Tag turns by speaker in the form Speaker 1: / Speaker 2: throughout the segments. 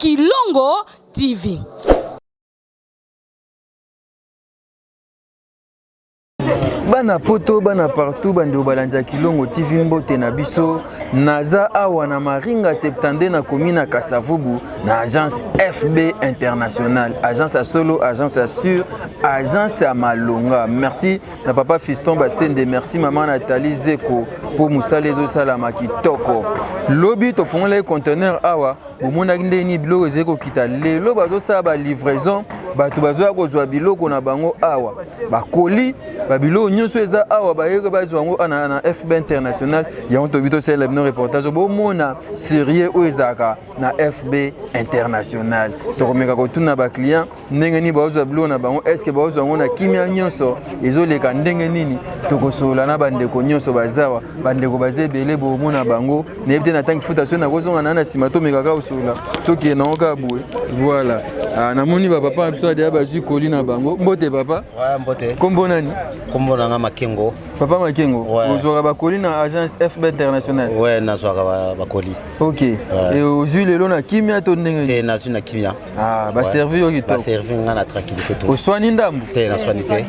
Speaker 1: Kilongo TV.
Speaker 2: Bana poto bana partout bande obalanja Kilongo TV mbote na biso naza awa na Maringa 70 na commune Kasavubu na agence FB International, agence à solo, agence à sur, agence à Malonga. Merci na papa Fiston Basende, merci maman Nathalie Zeko pour mustalezo salama kitoko. Lobi to fongola conteneur awa bomona ndeni biloko zeko kita lelo bazo sa ba livraison batu bazo kozwa biloko na bango awa bakoli babilo nyonso eza awa bayeke bazwa ngo na FB International ya on to bito sele no reportage bomona sérieux oezaka na FB International to komeka ko tuna ba client ndenge ni bazwa biloko na bango est-ce que bazwa ngo na kimia nyonso ezoleka ndenge nini to kosola na bandeko nyonso bazawa bandeko bazebele bomona bango na ebite na tanki futa so na kozonga na sima to meka usula to ki na oka boué voilà namoni ba papa biso de bazui koli na bango mbote papa
Speaker 3: ouais mbote
Speaker 2: kombo nani
Speaker 3: kombo na Makengo
Speaker 2: papa Makengo ozora ba koli na agence FB International
Speaker 3: ouais na zora ba koli
Speaker 2: OK et ozui lelo na kimia to ndenge
Speaker 3: te na zui na kimia
Speaker 2: ba servir okito
Speaker 3: ba servir nga na tranquillité to
Speaker 2: oswani ndambu
Speaker 3: te na soinité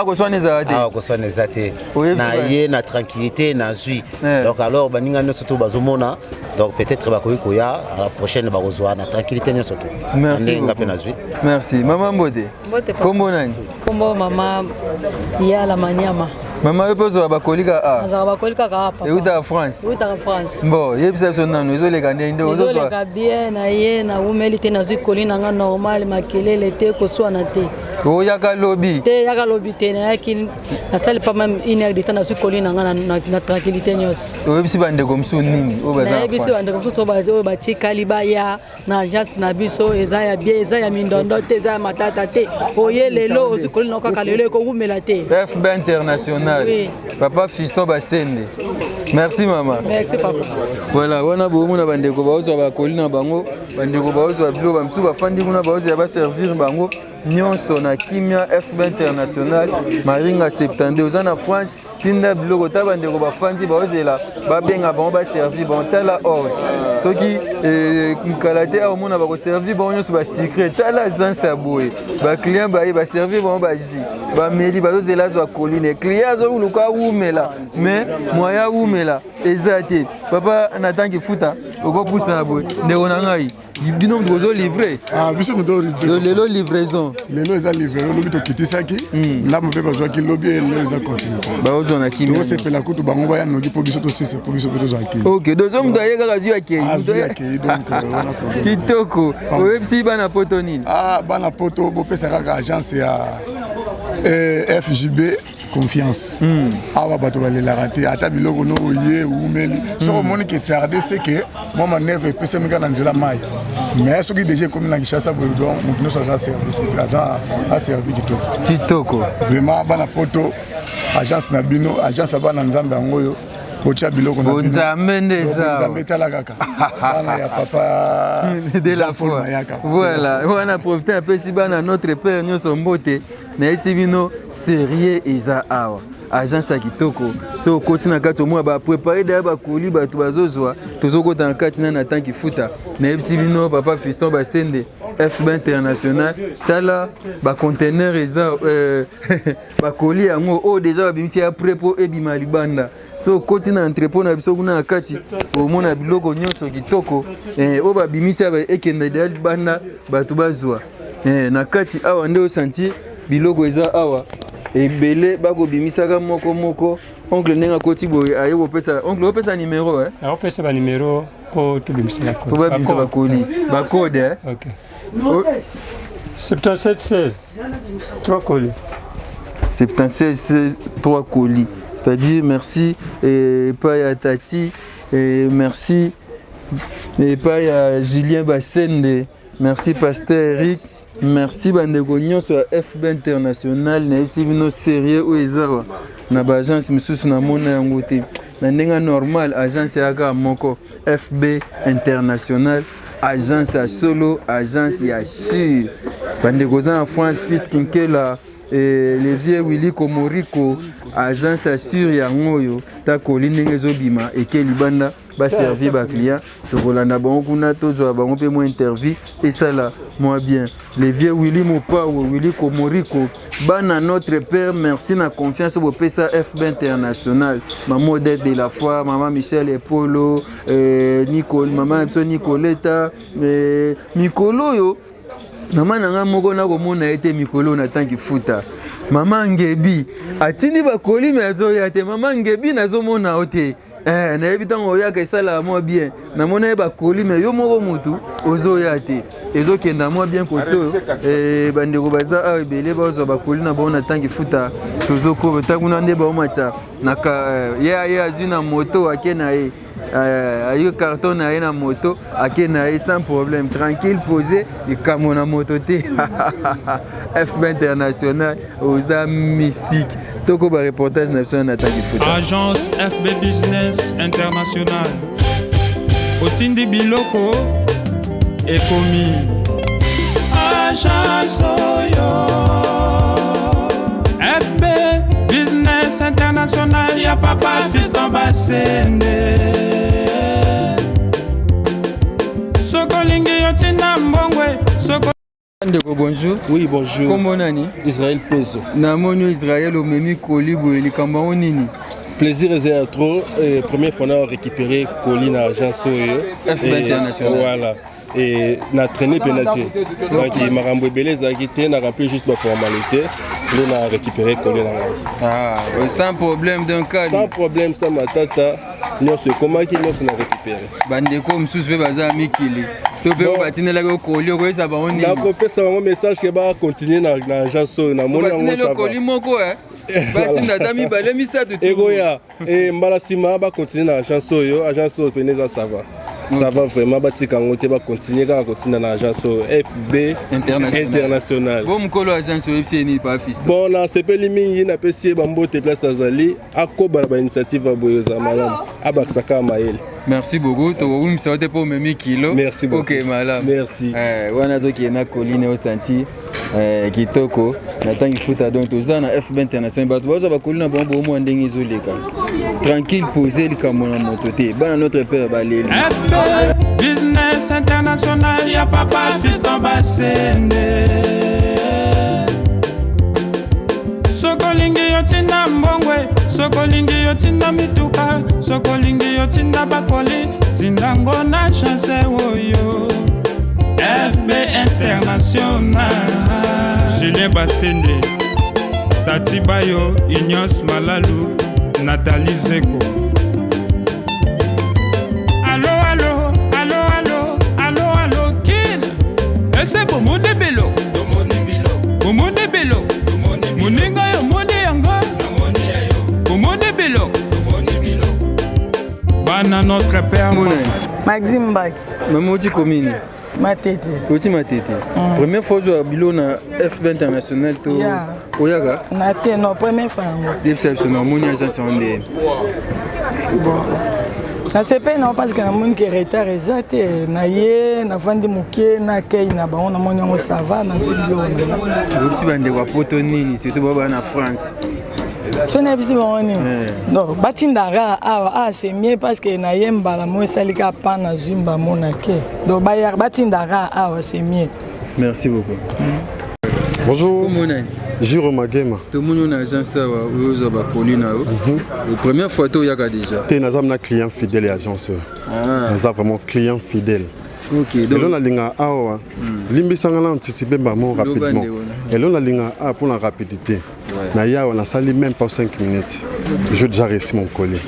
Speaker 2: ko swani zate
Speaker 3: ko swani zate na ye na tranquillité na zui donc alors baninga no surtout bazomona donc peut-être ba koya à la prochaine ba kozwa na tranquillité no surtout
Speaker 2: merci merci maman mbote kombo nani
Speaker 4: kombo mama ya la manyama
Speaker 2: mama yopozo bakolika
Speaker 4: za bakolika ka hapa
Speaker 2: euta France
Speaker 4: euta France
Speaker 2: bon yebisa so nanu ezoleka ndende ozozwa
Speaker 4: ezoleka bien na ye na umeli te na zikolina nga normal makelele te koswana te
Speaker 2: yaka lobi
Speaker 4: te yaka lobi te na yaki na sali pas même une heure de temps na zikolina nga na tranquillité nyos
Speaker 2: oyebisi bandeko msu nini obaza
Speaker 4: na yebisi bandeko msu so batikali baya na agence na biso eza ya bien eza ya mindondo te eza ya matata te oye lelo ozikolina kaka lelo ko umela te
Speaker 2: FB International. Oui. Papa Fiston Basende. Merci maman.
Speaker 4: Merci papa.
Speaker 2: Voilà, wana bomona bandeko baozo ba kolina bango, bandeko baozo bilo bamsu bafandi kuna baozo ya ba servir bango nyonso na kimia FB International Maringa 70 ozana France tinda biloko ta bandeko bafandi baozela babenga bango ba servir bon tala ordre soki kalate a omona ba ko servir bango nyonso ba secret tala agence ya boye ba client ba servir bango ba ji ba meli bazozela zo koline client zo luka umela mais moya umela ezate papa natangi futa oko poussa na boye ndeko na ngai bino mdozo livrer
Speaker 5: biso mdo
Speaker 2: lelo livraison
Speaker 5: lelo eza livraison lobi to kitisaki ndambo pe bazwa ki lobi lelo eza continue
Speaker 2: baozo na kimi
Speaker 5: to sepela kutu bango baya noki po biso to sese po biso to za kimi
Speaker 2: OK dozo mdo ayeka kazi yake
Speaker 5: donc wana problème
Speaker 2: kitoko websi bana poto nini
Speaker 5: bana poto bo pesa kaka agence ya FJB confiance awa bato balelaka te ata biloko no oye umeli soko omoni ke tardé c'est que moi manœuvre epesemika na nzela mai mais soki déjà ekomi na Kinshasa boye donc moto nyonso aza service aservi kitoko vraiment bana poto agence na bino agence ya bana nzambe yango oyo kotia biloko na bino
Speaker 2: nzambe ndeza
Speaker 5: nzambe tala kaka bana ya papa
Speaker 2: de la foi voilà on a profité un peu si bana notre père nyonso mbote na esi bino sérieux eza awa agence ya kitoko so koti na kati omwa ba préparer da ba koli ba tu bazozwa tozokota na kati na tanki futa na esi bino papa Fiston Basende FB International tala ba conteneur eza ba koli yango o déjà ba bimisi ya prepo ebima libanda so koti na entrepôt na biso kuna na kati omona biloko nyonso kitoko o ba bimisi ya ekende da libanda batu bazwa na kati awa nde osanti biloko eza awa ebele bako bimisaka moko oncle nenga koti boye ayo opesa oncle opesa numéro
Speaker 6: opesa ba numéro po to bimisaka
Speaker 2: ko ba bimisa ba koli ba code
Speaker 6: OK 77 16 3 colis
Speaker 2: 77 16 3 colis c'est-à-dire merci et pas ya Tati et merci et pas ya Julien Basende merci pasteur Eric merci bandeko nyonso ya FB International na esi bino sérieux o ezawa na ba agence misusu na mona yango te na ndenga normal agence yaka moko FB International agence ya solo agence ya sur bandeko za en France fils Kinkela le vieux Willy Komoriko agence ya sur ya ngoyo ta kolini ndenge ezobima eke libanda baservi baclient tokolanda bango kuna tozwa bango mpe mwa interview esala mwa bien le vieux Willy Mopawo Willy Komoriko bana notre père merci na confiance bopesa FB International maman Odette de la foi maman Michel Epolo Nicole maman Epso Nicoleta Mikolo yo maman nanga moko na komona ete Mikolo na tanki futa maman Ngebi atindi bakoli me azoya te maman Ngebi nazomona ote nayebi ntango oyaka esala mwa bien namona ye bakoli me yo moko mutu ozoya te ezokenda mwa bien kote oyo bandeko baza awa ebele bazwa bakoli na bango na ntangi futa tozokoba ntanguna nde baomata ye azwi na moto ake na ye ayo carton na ye na moto ake na ye sans problème tranquille posé likambo na moto te FB International oza mystique toko ba reportage na biso na ntangi futa
Speaker 7: Agence FB Business International otindi biloko ekomi Agence oyo FB Business International ya papa Fiston Basende Sokolingi yotina mbongwe soko
Speaker 2: Ndeko bonjour.
Speaker 8: Oui, bonjour.
Speaker 2: Comment nani?
Speaker 8: Israël Peso.
Speaker 2: Namoni Israël au memi Kolibo et likamba onini.
Speaker 8: Plaisir est trop. Première fois on a récupéré Colline à Agence Oyo.
Speaker 2: FB International.
Speaker 8: Voilà. Et on a traîné pénalité. Donc Marambo Beleza a quitté, on a rempli juste ma formalité. On a récupéré Colline.
Speaker 2: Ah, sans problème d'un cas.
Speaker 8: Sans problème, ça ma tata. Nous se comment qui nous on a récupéré.
Speaker 2: Bandeko msusu pe baza mikili. To pe batinela ko koli ko esa ba oni.
Speaker 8: Na ko pesa un message que ba continuer na agence na moni yango ça va.
Speaker 2: Koli moko batinda dami bale misatu.
Speaker 8: Egoya et mbalasima ba continuer na agence oyo peneza ça va. Ça va vraiment batika ngote ba continuer na agence FB International.
Speaker 2: Bon mkolo agence FB ni pas fils.
Speaker 8: Bon na sepeli mingi na pesi bambote place azali akoba ba initiative boyoza malam abaksaka mael.
Speaker 2: Merci beaucoup. Tu as sorti pour mes kilo.
Speaker 8: Merci beaucoup.
Speaker 2: Ok, madame.
Speaker 8: Merci.
Speaker 2: Wanazo qui est na colline au senti kitoko. Natang il faut donc tous dans FB International. Bah tu vas avoir colline bon bon moi ndenge izoleka. Tranquille poser le camon moto te. Ba notre père balé.
Speaker 7: FB Business International ya papa Fiston Basende. Sokolingi yotinda mbongwe, sokolingi yotinda mituka, sokolingi yotinda bakoli, zindango na chance oyo. FB International. Julien Basende, Tati Bayo, Ignace Malalu, Nathalie Zeko. Allo, allo, allo, allo, allo, allo, kill. Et c'est pour mon débelo. Pour mon débelo. Moninga yo moni yanga Komone Belo Bana notre père
Speaker 4: Maxime Bak
Speaker 2: Maman oti komini
Speaker 4: Matete
Speaker 2: Oti Matete Première fois je bilo na FB International to Oyaga
Speaker 4: Nate no première fois
Speaker 2: Déception na moni agence onde
Speaker 4: Bon na sepe non parce que na moni ke retard exact na ye na vandi muke na kei na bango na moni ngo ça va na studio na
Speaker 2: Oti bande kwa poto nini surtout baba na France
Speaker 4: so na bisi boni non batindara c'est mieux parce que na ye mbala mo salika pa na zimba mona ke donc bayar batindara c'est mieux.
Speaker 2: Merci beaucoup.
Speaker 9: Bonjour.
Speaker 2: Comment on est?
Speaker 9: Jiro Magema.
Speaker 2: Tout le monde a agence ça va Colline. La première photo il y a déjà.
Speaker 9: Tu es un client fidèle et agence. Ah. Vraiment client fidèle.
Speaker 2: Ok.
Speaker 9: Donc là linga awa. Limbi sangala anticiper maman rapidement. Et là linga a pour la rapidité. Na ya on a sali même pas 5 minutes. Je déjà réussi mon colis.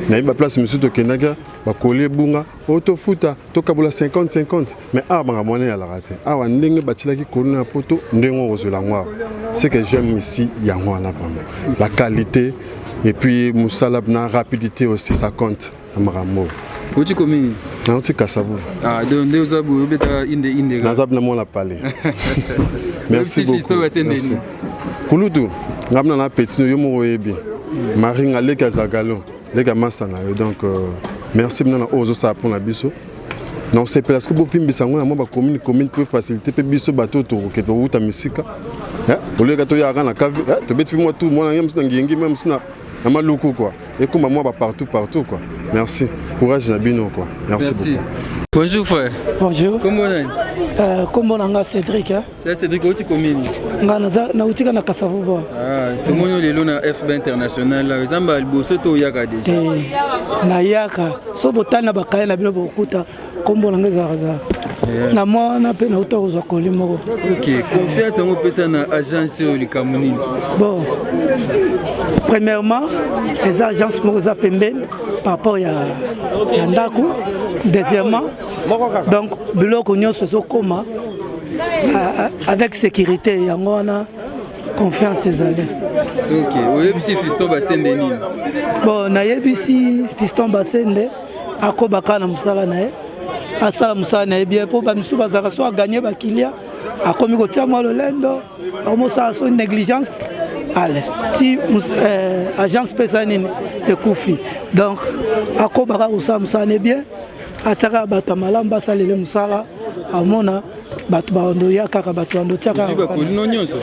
Speaker 9: Na ba place monsieur to kenaga ba colis bunga auto futa to kabula 50-50 mais ah banga moné ya la raté. Ah wa ndenge batila ki colis na poto ndengo ozola ngwa. Ce que j'aime ici yango na vraiment. La qualité et puis musala na rapidité aussi ça compte amramo.
Speaker 2: Oti komini.
Speaker 9: Na oti kasavu.
Speaker 2: Ah donc ndezo bu beta inde.
Speaker 9: Na zab na mona parler. Merci beaucoup. Merci. Kulutu ngamna na petit yo mo yebi. Maringa leka zagalo. Leka masana donc merci bien ozo ça pour la biso. Non c'est parce que vous filmez ça on a moi commune pour faciliter pe biso bateau to ke to uta misika. Au lieu que to ya na cave to beti moi tout moi ngam ngingi même suna na maluku quoi. Et comme moi partout quoi. merci. Courage Nabino quoi. Merci beaucoup.
Speaker 2: Bonjour frère.
Speaker 10: Bonjour.
Speaker 2: Comment on est?
Speaker 10: Comment on a Cédric?
Speaker 2: C'est Cédric, où tu communes?
Speaker 10: Na utika na Kasavubo.
Speaker 2: Ah, tout le monde est là na FB International. Là, Zamba Alboso to yaka déjà.
Speaker 10: Na yaka. So botana bakaya na bino bokuta. Kombo na ngeza kaza. Na mwana pe na uta uzwa kolimo.
Speaker 2: OK, confiance en pesa na agence au Likamuni.
Speaker 10: Bon. Premièrement, les agences moza pembeni par rapport à Ndaku. Deuxièmement, donc biloko nyonso sokoma avec sécurité yango wana confiance ezali.
Speaker 2: OK, oyebisi Fiston Basende nini?
Speaker 10: Bon, nayebisi Fiston Basende akobaka na musala na ye. Asala musala na ye bien po ba misu bazaka so gagner ba client akomi kotia mwa lolendo akomosa so négligence. Allez, si agence pesa nini ekufi. Donc akobaka usala musala bien. Ataka bato malamu basalele musala amona bato baondo ya kaka bato ando tiaka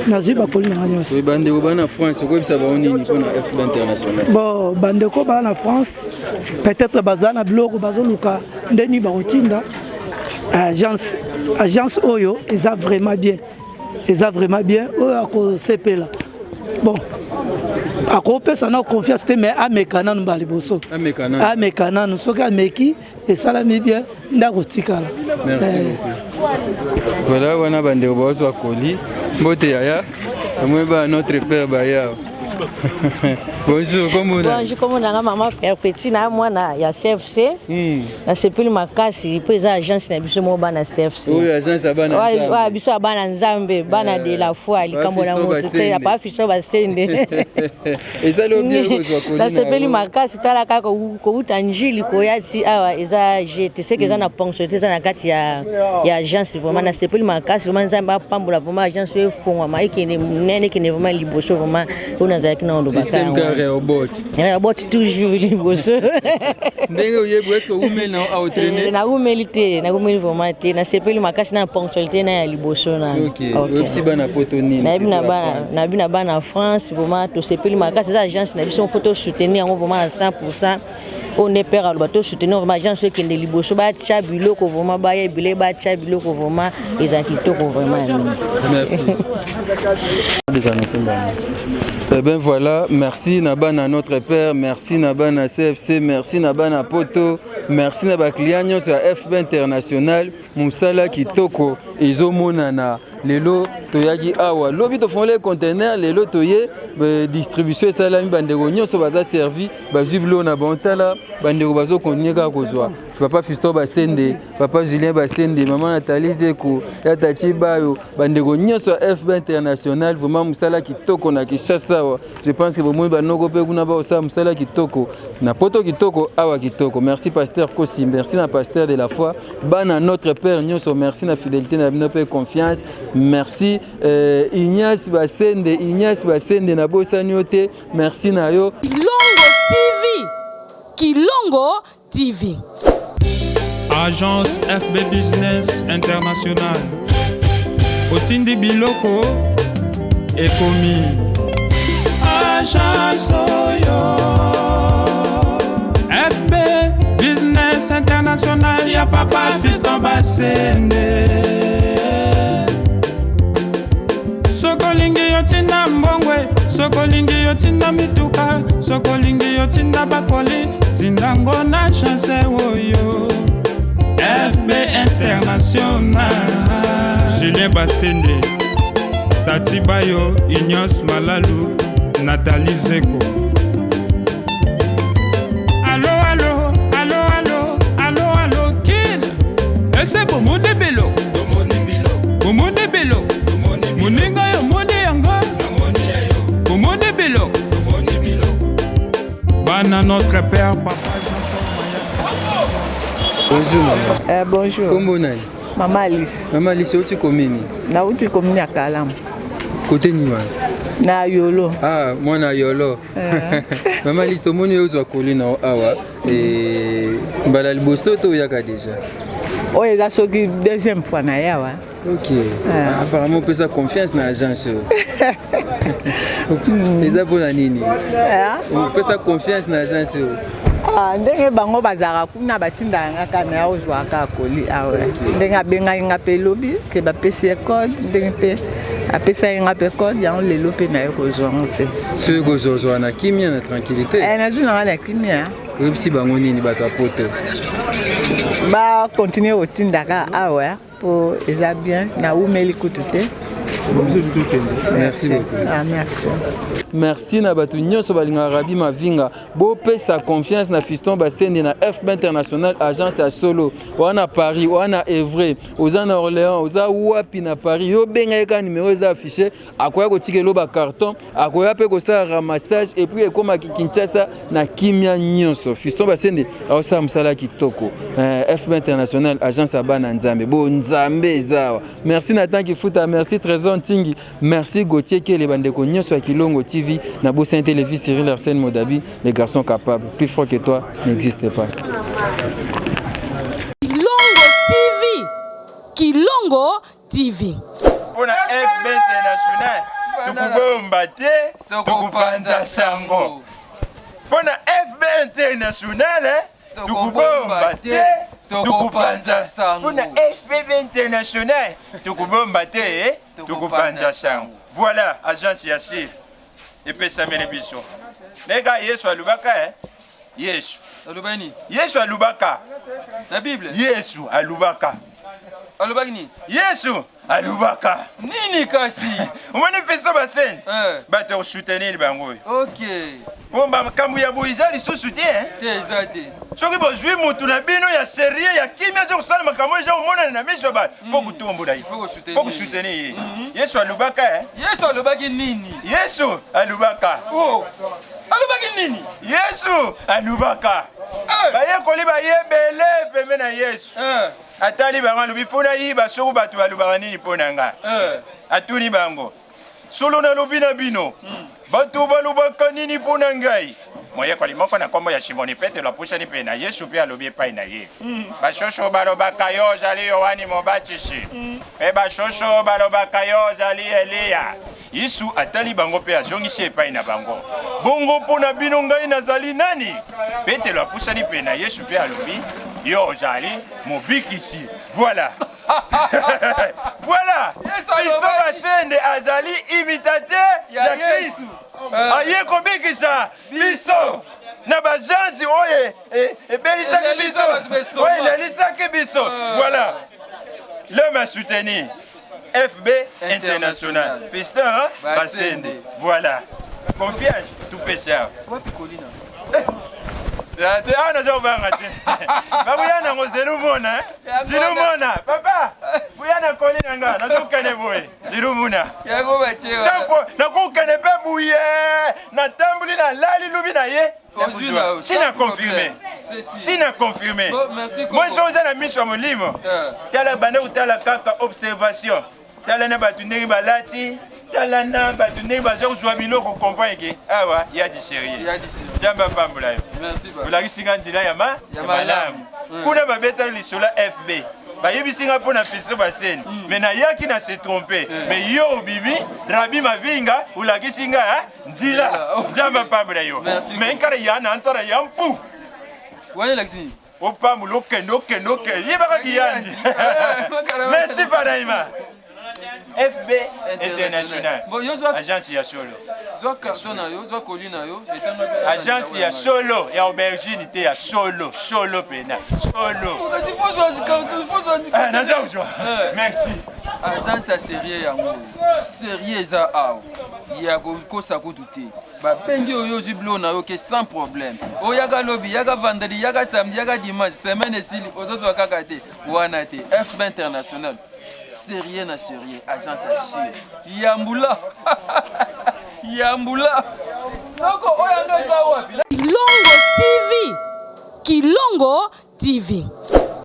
Speaker 10: nazwi bakoli na nyonso
Speaker 2: bandeko bana France okobisa baonini mpona FB International.
Speaker 10: Bon bandeko bana France peut-être bazana biloko bazoluka ndeni baotinda agence oyo eza vraiment bien oyo akosepela. Bon akopesa na confiance te mais amekana no liboso amekana no soki ameki esalami bien ndakotikala.
Speaker 2: Merci. Voilà wana bandeko bazwa koli mbote yaya amweba notre père baya. Bonjour, comment on a?
Speaker 11: Bonjour, comment on a maman père petit na mwana ya CFC. Na sepeli makasi po eza agence na biso mo bana CFC.
Speaker 2: Oui, agence abana Nzambe.
Speaker 11: Ouais, biso abana Nzambe, bana de la foi likambo na moto te ya pa Fiston Basende.
Speaker 2: Eza lo bien kozwa koli.
Speaker 11: Na sepeli makasi tala kaka ko utanjili ko yati awa eza GTC ke za na ponctualité za na kati ya agence vraiment na sepeli makasi vraiment Nzambe apambola vraiment agence yo fongwa ma ikene nene kene vraiment liboso vraiment on
Speaker 2: système carré robot.
Speaker 11: Robot toujours liboso.
Speaker 2: Ndenge oyebu est-ce que umeli na entraîner?
Speaker 11: Na umeli te, na umeli vraiment te. Na sepeli makasi na ponctualité na ya liboso na.
Speaker 2: OK. Opsi bana poto nini?
Speaker 11: Na bina bana France vraiment to sepeli makasi za agence na biso photo soutenir on vraiment à 100%. On est père al bateau soutenir vraiment agence qui est liboso ba tia biloko vraiment ba ya bilé ba tia biloko vraiment ezakitoko vraiment.
Speaker 2: Merci. Eh bien voilà, merci Nabana notre père, merci Nabana CFC, merci Nabana Poto, merci Naba client sur FB International, Moussala Kitoko, Izomonana, Lelo Toyagi Awa, lobi to font les conteneurs, Lelo Toye, distribution salami bandego nyonso baza servi, baziblo na bontala, bandego bazo konyega kozwa. Papa Fiston Basende, papa Julien Basende, maman Nathalie Zeko, ya tati bayo, bandego nyonso FB International, vraiment Moussala Kitoko na Kishasa. Je pense que vous avez kitoko na poto kitoko awa kitoko. Merci pasteur Kosi, merci na pasteur de la foi. Bana notre père Nyoso, merci na fidélité na notre confiance. Merci Ignace Basende na bosanyote. Merci na yo.
Speaker 1: Kilongo TV.
Speaker 7: Agence FB Business International. Otindi Biloko Ekomi. Agence Oyo FB Business International ya papa Fiston Basende Sokolingi yotinda mbongwe Sokolingi yotinda mituka Sokolingi yotinda bakoli Zindango na agence Oyo FB International Julien Basende Tati Bayo Ignace Malalu Nathalie Zeko. Allô, Kid. C'est pour mon débelo. Pour mon débelo. Mon ninga yo, mon yanga. Pour mon débelo. Bana notre père, papa.
Speaker 2: Bonjour maman.
Speaker 12: Bonjour.
Speaker 2: Comment on est?
Speaker 12: Maman Alice.
Speaker 2: Maman Alice, où tu commune?
Speaker 12: Na uti commune à Kalam.
Speaker 2: Côté Niwa.
Speaker 12: Na Yolo.
Speaker 2: Ah, moi na Yolo. Maman Alice, tout le monde est au colline awa. Et mbala liboso to yaka déjà.
Speaker 12: Oh, ils ont choqué deuxième fois na yawa.
Speaker 2: OK. Apparemment on peut ça confiance na agence. eza mpona nini opesa confiance na agence oyo?
Speaker 12: Ndenge bango bazalaka kuna batindaka nga kana ya ozwaka koli awa ndenge abengai nga mpe elobi ke bapesi ye code ndenge mpe apesaki nga mpe code yango lelo mpe naye kozwa ngo mpe
Speaker 2: soki kozozwa na kimia na tranquillité
Speaker 12: nazwi nanga na kimia
Speaker 2: oyebisi bango nini bato ya poto
Speaker 12: bakontinue kotindaka awa mpo eza bien naumeli kutu te.
Speaker 2: Merci beaucoup.
Speaker 12: Merci.
Speaker 2: Merci na batu nyonso balinga Rabi Mavinga. Bo pesa confiance na Fiston Basende na FB International agence à Solo. Wana Paris, wana Evray, ozana Orléans, oza wapi na Paris. Yo benga eka numéro za affiché, akoya ko tikelo ba carton, akoya pe ko sa ramassage et puis ekoma Kinshasa na kimia nyonso. Fiston Basende aosa musala kitoko. FB International agence abana Nzambe. Bo Nzambe zawa. Merci Nathan Kifuta, merci Trésor Tingi, merci Gauthier Kele bandeko nyonso ya Kilongo TV na Beau Saint Télévis Cyril Arsène Modabi, les garçons capables, plus fort que toi n'existe pas.
Speaker 1: Kilongo TV. Kilongo TV.
Speaker 13: Pour la FB International, tukubomba te, tukupanza sango. Pour la FB International, tukubomba te, tukupanza sango. Pour la FB International, tukubomba te, tukupanza sango. Voilà, agence Yassir. Et puis ça mène biso. Les gars, Yesu alubaka, Yesu.
Speaker 2: Alubani.
Speaker 13: Yesu alubaka.
Speaker 2: La Bible.
Speaker 13: Yesu alubaka.
Speaker 2: Alubani.
Speaker 13: Yesu alubaka.
Speaker 2: Nini kasi?
Speaker 13: Manifesto basen. Bato soutenir bango.
Speaker 2: OK.
Speaker 13: Bon ba kambu ya boizali sous soutien.
Speaker 2: Tezate.
Speaker 13: Soki bozwi mutu na bino ya sérieux ya kimia zo kusala makambo ezo mona na miso ba. Faut kutombola yi. Faut soutenir. Yesu alubaka
Speaker 2: Yesu alubaki nini?
Speaker 13: Yesu alubaka.
Speaker 2: Oh. Alubaki nini?
Speaker 13: Yesu alubaka. Baye koli baye bele peme na Yesu. Atali bango lubifuna yi basoko batu balubaka nini pona nga. Atuni bango. Solo na lobina bino. Batu balubaka nini pona ngai. Moye koli moko na kombo ya Shimoni Pete la pusha ni pena Yesu pia lobi pa na ye. Bashosho balobaka yo jali Yohani Mobachishi. Bashosho balobaka yo jali Elia. Yesu atali bango pe azongisi epai na bango. Bongo pona bino ngai nazali nani? Pete la pusha ni pena Yesu pia lobi yo jali Mobikisi. Voilà. Voilà. Fiston Basende azali imitateur ya Kristo. Aye kobikisa biso na bazanzi oye ebelisaki biso oye lelisaki biso. Voilà, l'homme a soutenu FB International Fiston Basende. Voilà, confiance tout pécheur. Zilumona papa buyana kolina nga nazokane boye zilumuna sampo nakokane pe buye natambuli na lali lubi na ye sina confirmé moi zoza na miso ya molimo tala bande kutala kaka observation tala na batu ndenge balati tala na batu ndenge bazozwa biloko comprendre ke awa ya di sérieux jamba pambola yo olakisinga nzela ya malamu kuna babeta lisola FB bayebisinga mpona Fiston Basende mais nayaki na se tromper mais yo obimi Rabi Mavinga olakisinga nzela jamba pambola yo mais nkara ya na antara ya mpu
Speaker 2: wane lakini
Speaker 13: opambola okende yebaka kiyanzi merci Padaima FB International agence ya solo agence ya solo ya aubergine te ya solo pena solo naza ujwa merci
Speaker 2: agence ya sérieux yango sérieux eza awa ya kokosa kutu te babengi oyo ozwi bilo na yo ke sans problème oyaka lobi yaka vendredi yaka samedi yaka dimanche semaine esili ozozwa kaka te wana te FB International sérieux na sérieux agence assure yambula yambula noko oya ndo za wapi
Speaker 1: Kilongo TV. Kilongo TV.